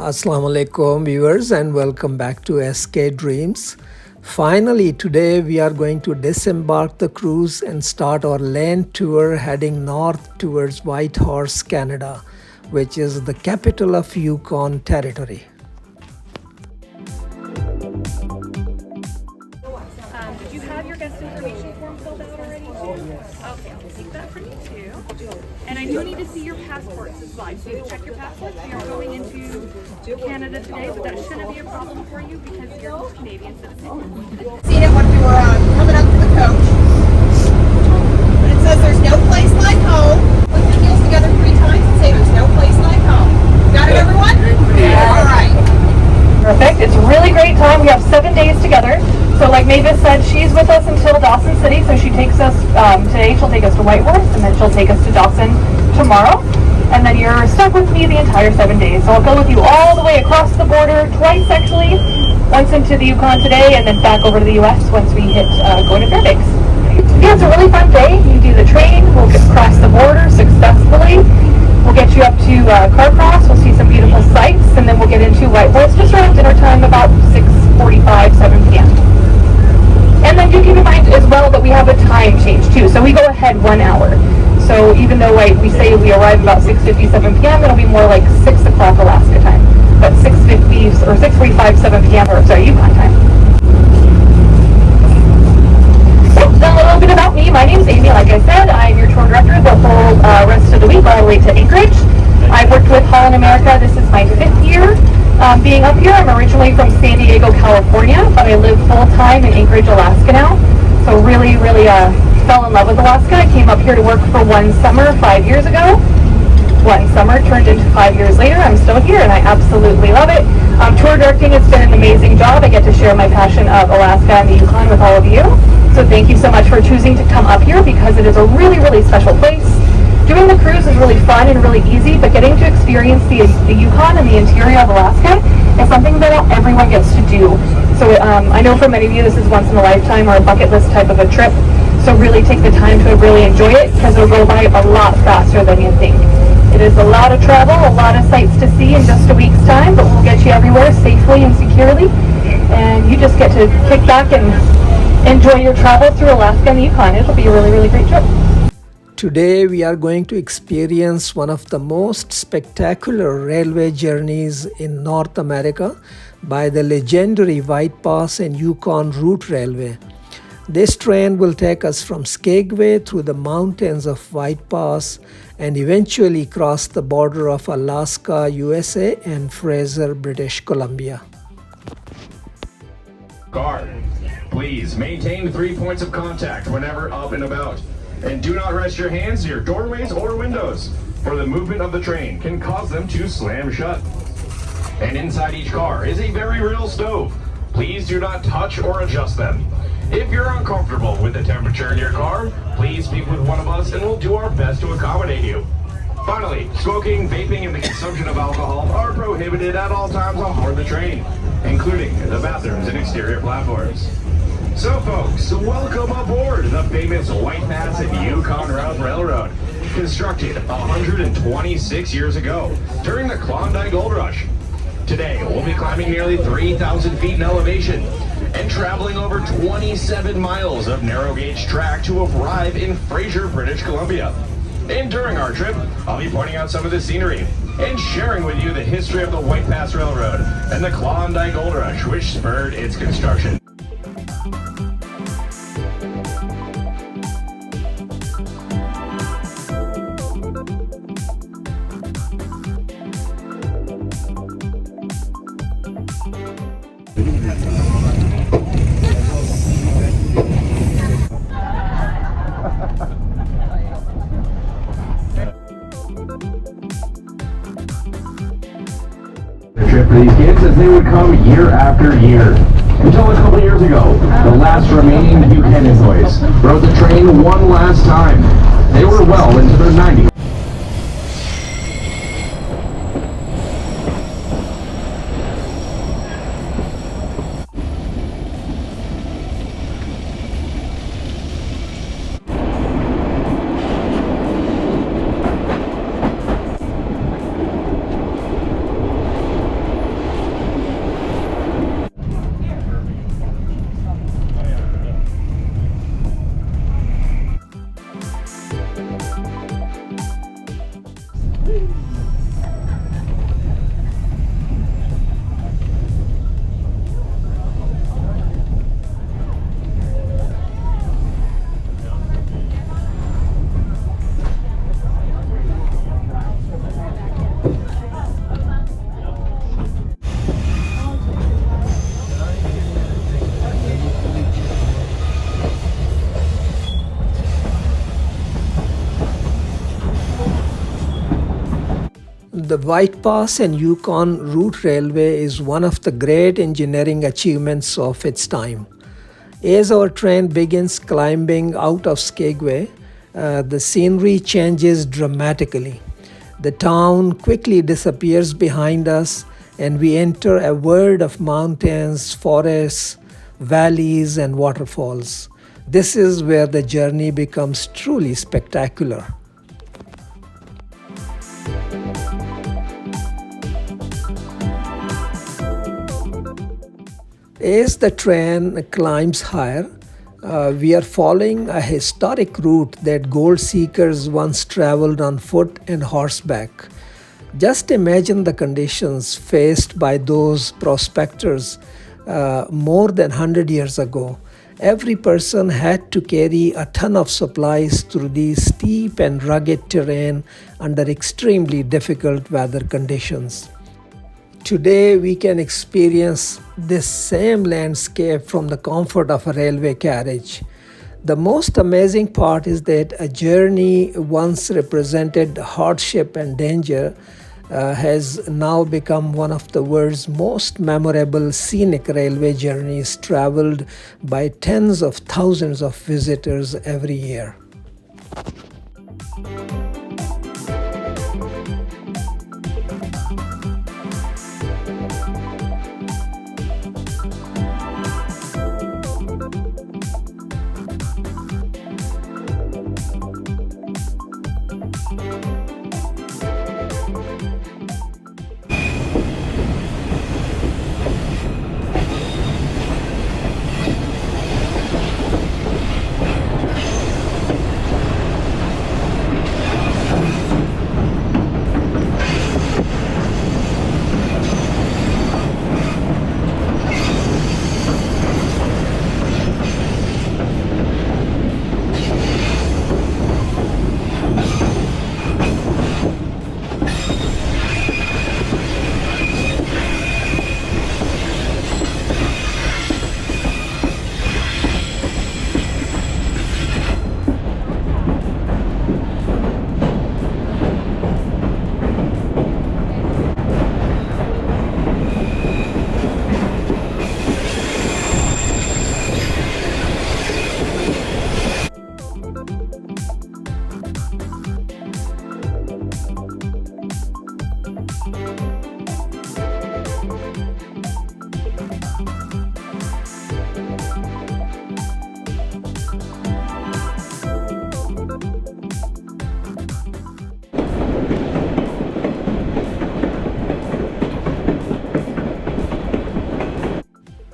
Assalamu alaikum viewers and welcome back to SK Dreams. Finally today we are going to disembark the cruise and start our land tour heading north towards Whitehorse, Canada, which is the capital of Yukon Territory. Did you have your guest information form filled out already? Okay, I'll take that from you too. And I do need to see your passports as well. So you check your passports. We are going into Canada today, but that shouldn't be a problem for you because you're a Canadian citizen. Seen it when we were coming up to the coach. But it says there's no place like home. Put your heels together 3 times and say there's no place like home. Got it, everyone? Yeah. All right. Perfect. It's a really great time. We have 7 days together. So like Mavis said, she's with us until Dawson City. So she takes us, today she'll take us to Whitehorse and then she'll take us to Dawson tomorrow. And then you're stuck with me the entire 7 days. So I'll go with you all the way across the border, twice actually. Once into the Yukon today and then back over to the US once we hit going to Fairbanks. Yeah, it's a really fun day. You do the train, we'll get across the border successfully. We'll get you up to Carcross, we'll see some beautiful sights, and then we'll get into Whitehorse just around dinner time about 6:45, 7 p.m. And then do keep in mind as well that we have a time change too. So we go ahead 1 hour. So even though we say we arrive about 6:50, 7 p.m., it'll be more like 6 o'clock Alaska time. But 6:50 or 6:45, 7 p.m. or sorry, Yukon time. So a little bit about me. My name's Amy. Like I said, I'm your tour director the whole rest of the week all the way to Anchorage. I've worked with Holland America. This is my 5th year being up here. I'm originally from San Diego, California, but I live full-time in Anchorage, Alaska now. So really fell in love with Alaska. I came up here to work for 1 summer 5 years ago. 1 summer turned into 5 years later. I'm still here and I absolutely love it. Tour directing has been an amazing job. I get to share my passion of Alaska and the Yukon with all of you. So thank you so much for choosing to come up here because it is a really special place. Doing the cruise is really fun and really easy, but getting to experience the Yukon and the interior of Alaska is something that not everyone gets to do. So I know for many of you this is once in a lifetime or a bucket list type of a trip. So really take the time to really enjoy it because it'll go by a lot faster than you think. It is a lot of travel, a lot of sights to see in just a week's time, but we'll get you everywhere safely and securely. And you just get to kick back and enjoy your travel through Alaska and the Yukon. It'll be a really great trip. Today we are going to experience one of the most spectacular railway journeys in North America by the legendary White Pass and Yukon Route Railway. This train will take us from Skagway through the mountains of White Pass and eventually cross the border of Alaska, USA and Fraser, British Columbia. Guard, please maintain 3 points of contact whenever up and about. And do not rest your hands near doorways or windows, for the movement of the train can cause them to slam shut. And inside each car is a very real stove. Please do not touch or adjust them. If you're uncomfortable with the temperature in your car, please speak with one of us and we'll do our best to accommodate you. Finally, smoking, vaping, and the consumption of alcohol are prohibited at all times on board the train, including the bathrooms and exterior platforms. So folks, welcome aboard the famous White Pass and Yukon Route Railroad, constructed 126 years ago during the Klondike Gold Rush. Today, we'll be climbing nearly 3,000 feet in elevation and traveling over 27 miles of narrow gauge track to arrive in Fraser, British Columbia. And during our trip, I'll be pointing out some of the scenery and sharing with you the history of the White Pass Railroad and the Klondike Gold Rush, which spurred its construction. Trip for these kids as they would come year after year. Until a couple years ago, the last remaining Buchanan boys rode the train one last time. They were well into their 90s. The Whitehorse and Yukon Route Railway is one of the great engineering achievements of its time. As our train begins climbing out of Skagway, the scenery changes dramatically. The town quickly disappears behind us, and we enter a world of mountains, forests, valleys, and waterfalls. This is where the journey becomes truly spectacular. As the train climbs higher, we are following a historic route that gold seekers once traveled on foot and horseback. Just imagine the conditions faced by those prospectors more than 100 years ago. Every person had to carry a ton of supplies through these steep and rugged terrain under extremely difficult weather conditions. Today we can experience this same landscape from the comfort of a railway carriage. The most amazing part is that a journey once represented hardship and danger has now become one of the world's most memorable scenic railway journeys traveled by tens of thousands of visitors every year.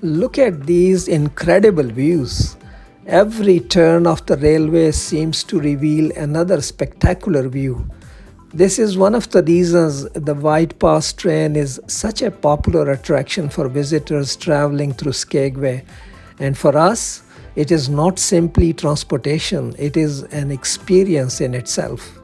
Look at these incredible views. Every turn of the railway seems to reveal another spectacular view. This is one of the reasons the Whitehorse train is such a popular attraction for visitors traveling through Skagway. And for us, it is not simply transportation, it is an experience in itself.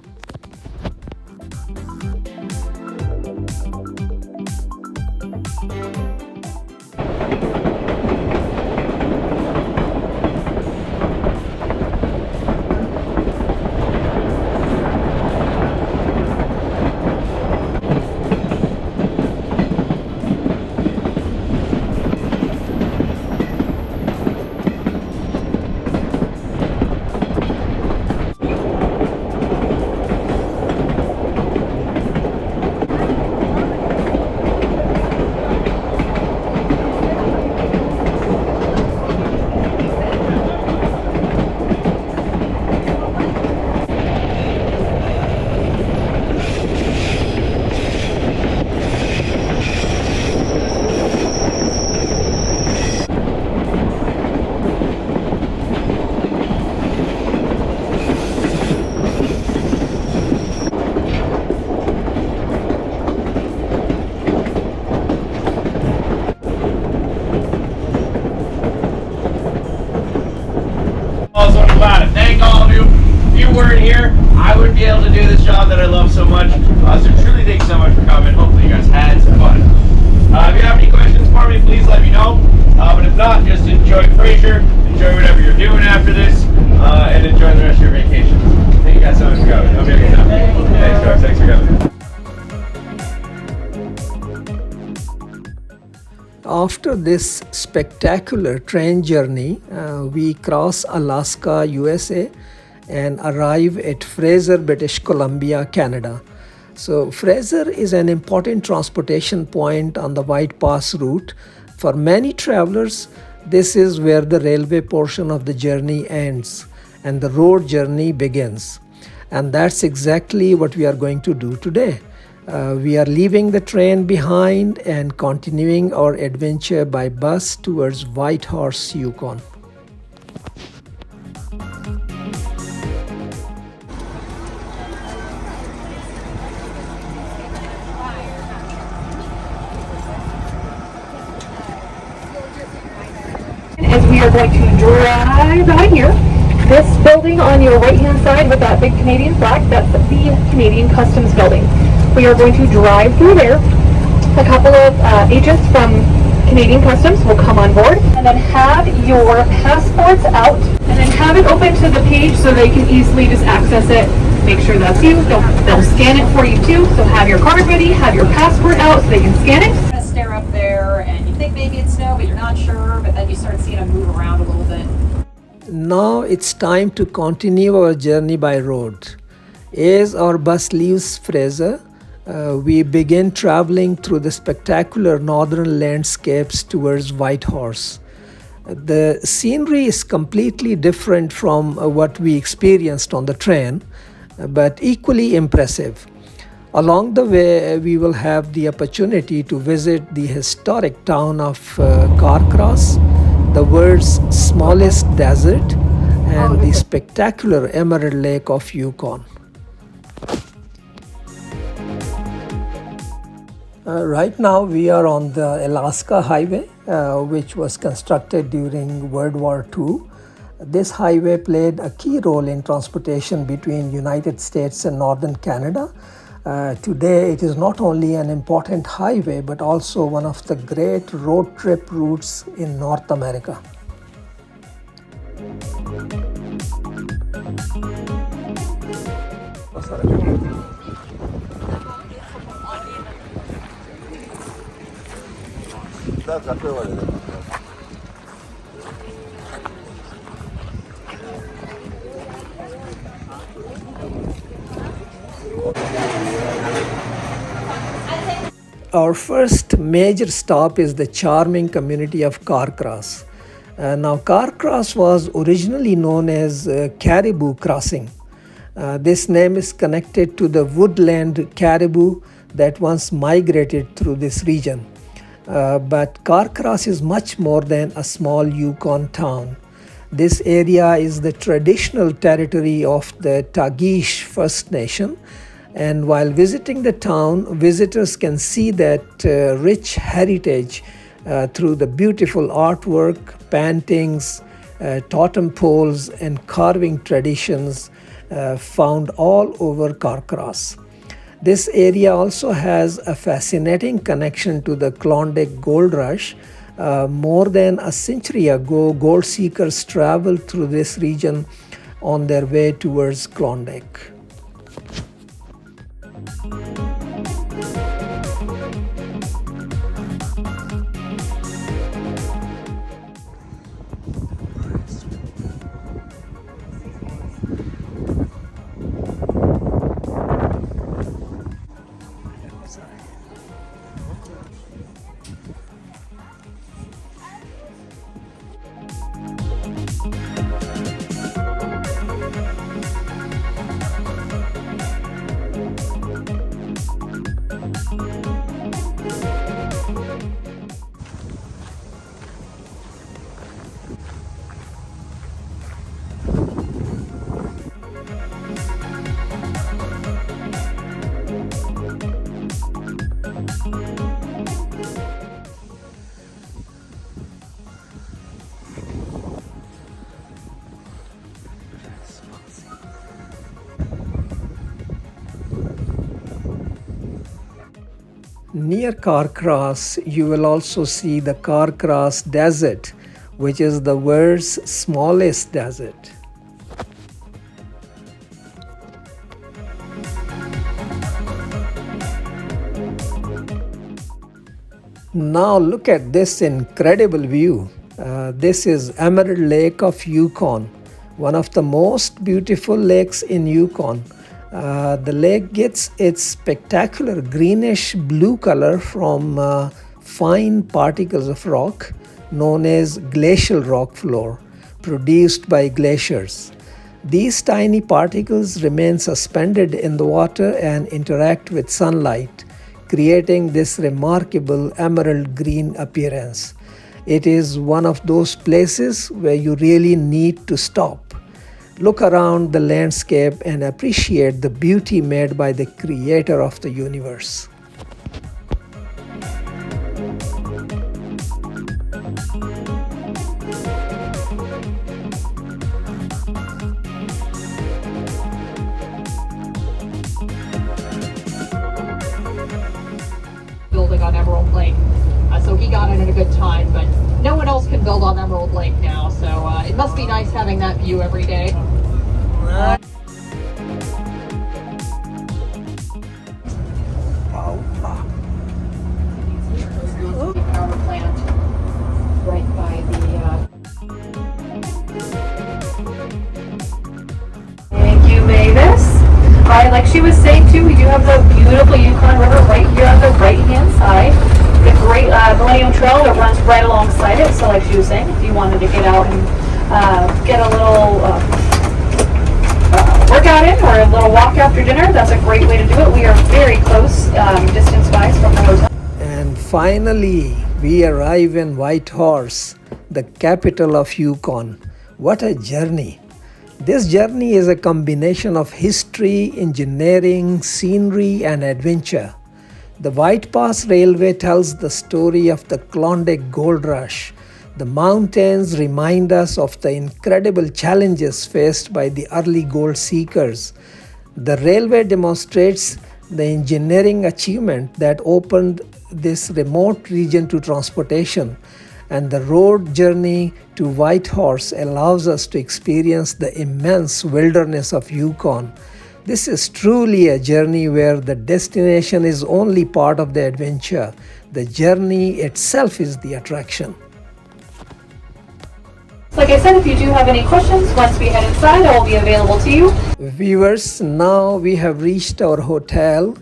Thank all of you. If you weren't here, I wouldn't be able to do this job that I love so much. So truly thanks so much for coming. Hopefully you guys had some fun. If you have any questions for me, please let me know. But if not, just enjoy Fraser, enjoy whatever you're doing after this, and enjoy the rest of your vacation. Thank you guys so much for coming. Hope you have a good time. Thanks, folks. Thanks for coming. after this spectacular train journey, we cross Alaska, USA, and arrive at Fraser, British Columbia, Canada. So Fraser is an important transportation point on the White Pass route. For many travelers, this is where the railway portion of the journey ends and the road journey begins. And that's exactly what we are going to do today. We are leaving the train behind and continuing our adventure by bus towards Whitehorse, Yukon. As we are going to drive out here, this building on your right-hand side with that big Canadian flag, that's the Canadian Customs Building. We are going to drive through there. A couple of agents from Canadian Customs will come on board, and then have your passports out, and then have it open to the page so they can easily just access it. Make sure that's you. They'll scan it for you too. So have your card ready, have your passport out so they can scan it. Kind of stare up there, and you think maybe it's snow, but you're not sure. But then you start seeing them move around a little bit. Now it's time to continue our journey by road. As our bus leaves Fraser, we begin traveling through the spectacular northern landscapes towards Whitehorse. The scenery is completely different from what we experienced on the train, but equally impressive. Along the way, we will have the opportunity to visit the historic town of Carcross, the world's smallest desert, and the spectacular Emerald Lake of Yukon. Right now we are on the Alaska Highway, which was constructed during World War II. This highway played a key role in transportation between United States and Northern Canada. Today it is not only an important highway but also one of the great road trip routes in North America. Our first major stop is the charming community of Carcross. Now Carcross was originally known as Caribou Crossing. This name is connected to the woodland caribou that once migrated through this region. But Carcross is much more than a small Yukon town. This area is the traditional territory of the Tagish First Nation, and while visiting the town, visitors can see that rich heritage through the beautiful artwork, paintings, totem poles, and carving traditions found all over Carcross. This area also has a fascinating connection to the Klondike Gold Rush. More than a century ago, gold seekers traveled through this region on their way towards Klondike. Near Carcross, you will also see the Carcross Desert, which is the world's smallest desert. Now look at this incredible view. This is Emerald Lake of Yukon, one of the most beautiful lakes in Yukon. The lake gets its spectacular greenish blue color from fine particles of rock known as glacial rock floor produced by glaciers. These tiny particles remain suspended in the water and interact with sunlight, creating this remarkable emerald green appearance. It is one of those places where you really need to stop, look around the landscape, and appreciate the beauty made by the creator of the universe. Building on Emerald Lake. So he got it at a good time, but no one else can build on Emerald Lake now, so it must be nice having that view every day. Power plant right by the Thank you, Mavis. All right, like she was saying too, we do have the beautiful Yukon River right here on the right-hand side. The great Millennium Trail that runs right alongside it. So like she was saying, if you wanted to get out and get a little workout in or a little walk after dinner, that's a great way to do it. We are very close distance-wise from the hotel. And finally, we arrive in Whitehorse, the capital of Yukon. What a journey! This journey is a combination of history, engineering, scenery, and adventure. The White Pass Railway tells the story of the Klondike Gold Rush. The mountains remind us of the incredible challenges faced by the early gold seekers. The railway demonstrates the engineering achievement that opened this remote region to transportation, and the road journey to Whitehorse allows us to experience the immense wilderness of Yukon. This is truly a journey where the destination is only part of the adventure. The journey itself is the attraction. Like I said, if you do have any questions, once we head inside, I will be available to you. Viewers, now we have reached our hotel.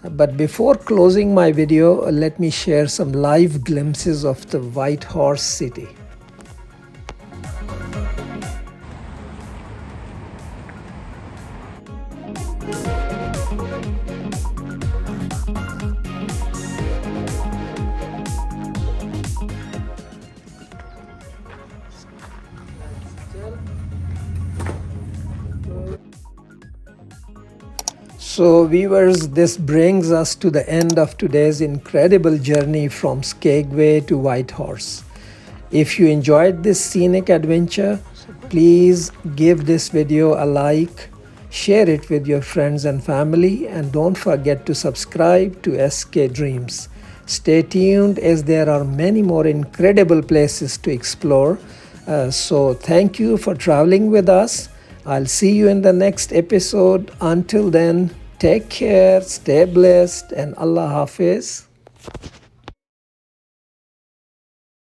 But before closing my video, let me share some live glimpses of the Whitehorse city. So viewers, this brings us to the end of today's incredible journey from Skagway to Whitehorse. If you enjoyed this scenic adventure, please give this video a like, share it with your friends and family, and don't forget to subscribe to SK Dreams. Stay tuned as there are many more incredible places to explore. So thank you for traveling with us. I'll see you in the next episode. Until then, take care, stay blessed, and Allah Hafiz.